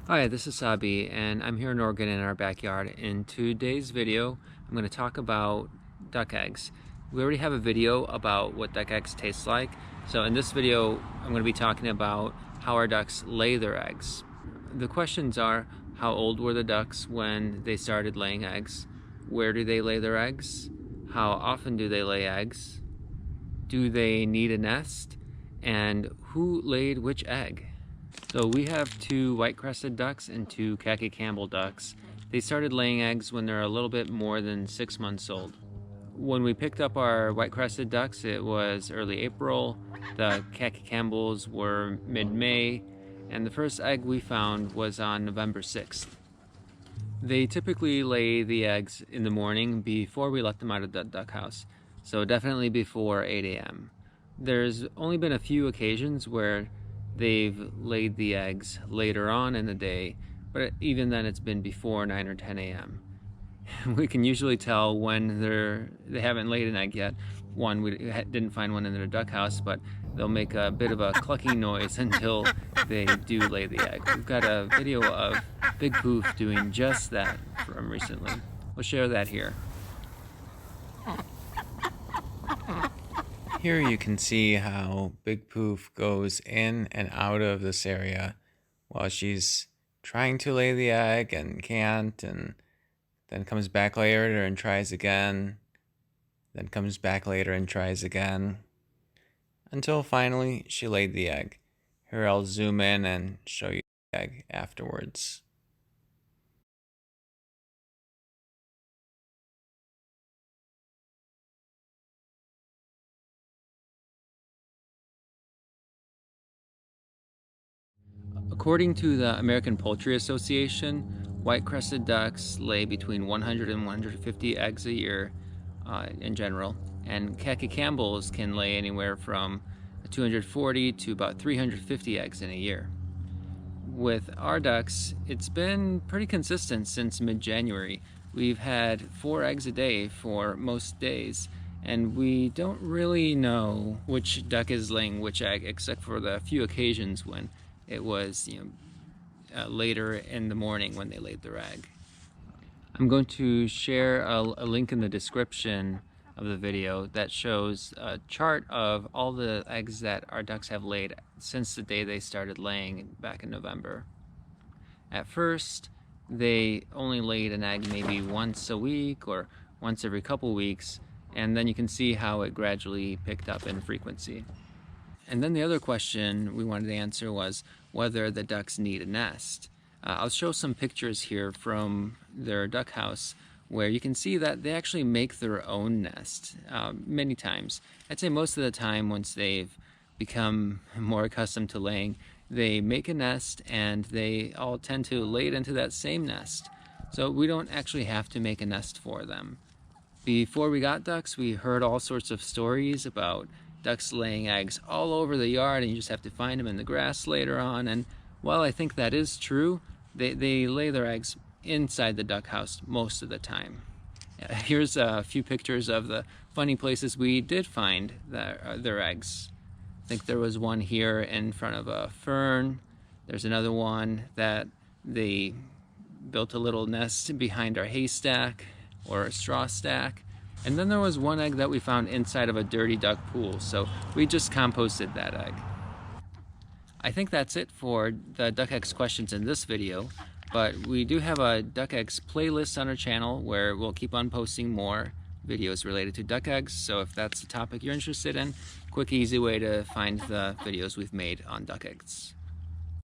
Hi, this is Sabi, and I'm here in Oregon in our backyard. In today's video, I'm going to talk about duck eggs. We already have a video about what duck eggs taste like, so in this video, I'm going to be talking about how our ducks lay their eggs. The questions are, how old were the ducks when they started laying eggs? Where do they lay their eggs? How often do they lay eggs? Do they need a nest? And who laid which egg? So we have two white-crested ducks and two khaki Campbell ducks. They started laying eggs when they're a little bit more than 6 months old. When we picked up our white-crested ducks, it was early April. The khaki Campbells were mid-May, and the first egg we found was on November 6th. They typically lay the eggs in the morning before we let them out of the duck house, so definitely before 8 a.m. There's only been a few occasions where they've laid the eggs later on in the day, but even then it's been before 9 or 10 a.m. We can usually tell when they haven't laid an egg yet. One, we didn't find one in their duck house, but they'll make a bit of a clucking noise until they do lay the egg. We've got a video of Big Poof doing just that from recently. We'll share that here. Here you can see how Big Poof goes in and out of this area while she's trying to lay the egg and can't, and then comes back later and tries again, then comes back later and tries again, until finally she laid the egg. Here I'll zoom in and show you the egg afterwards. According to the American Poultry Association, white-crested ducks lay between 100 and 150 eggs a year in general, and khaki Campbells can lay anywhere from 240 to about 350 eggs in a year. With our ducks, it's been pretty consistent since mid-January. We've had 4 eggs a day for most days, and we don't really know which duck is laying which egg, except for the few occasions when it was, later in the morning when they laid their egg. I'm going to share a link in the description of the video that shows a chart of all the eggs that our ducks have laid since the day they started laying back in November. At first, they only laid an egg maybe once a week or once every couple weeks, and then you can see how it gradually picked up in frequency. And then the other question we wanted to answer was whether the ducks need a nest. I'll show some pictures here from their duck house where you can see that they actually make their own nest many times. I'd say most of the time, once they've become more accustomed to laying, they make a nest and they all tend to lay it into that same nest. So we don't actually have to make a nest for them. Before we got ducks, we heard all sorts of stories about ducks laying eggs all over the yard and you just have to find them in the grass later on. And while I think that is true, they lay their eggs inside the duck house most of the time. Here's a few pictures of the funny places we did find their eggs. I think there was one here in front of a fern. There's another one that they built a little nest behind our haystack or a straw stack. And then there was one egg that we found inside of a dirty duck pool, so we just composted that egg. I think that's it for the duck eggs questions in this video, but we do have a duck eggs playlist on our channel where we'll keep on posting more videos related to duck eggs, so if that's a topic you're interested in, quick easy way to find the videos we've made on duck eggs.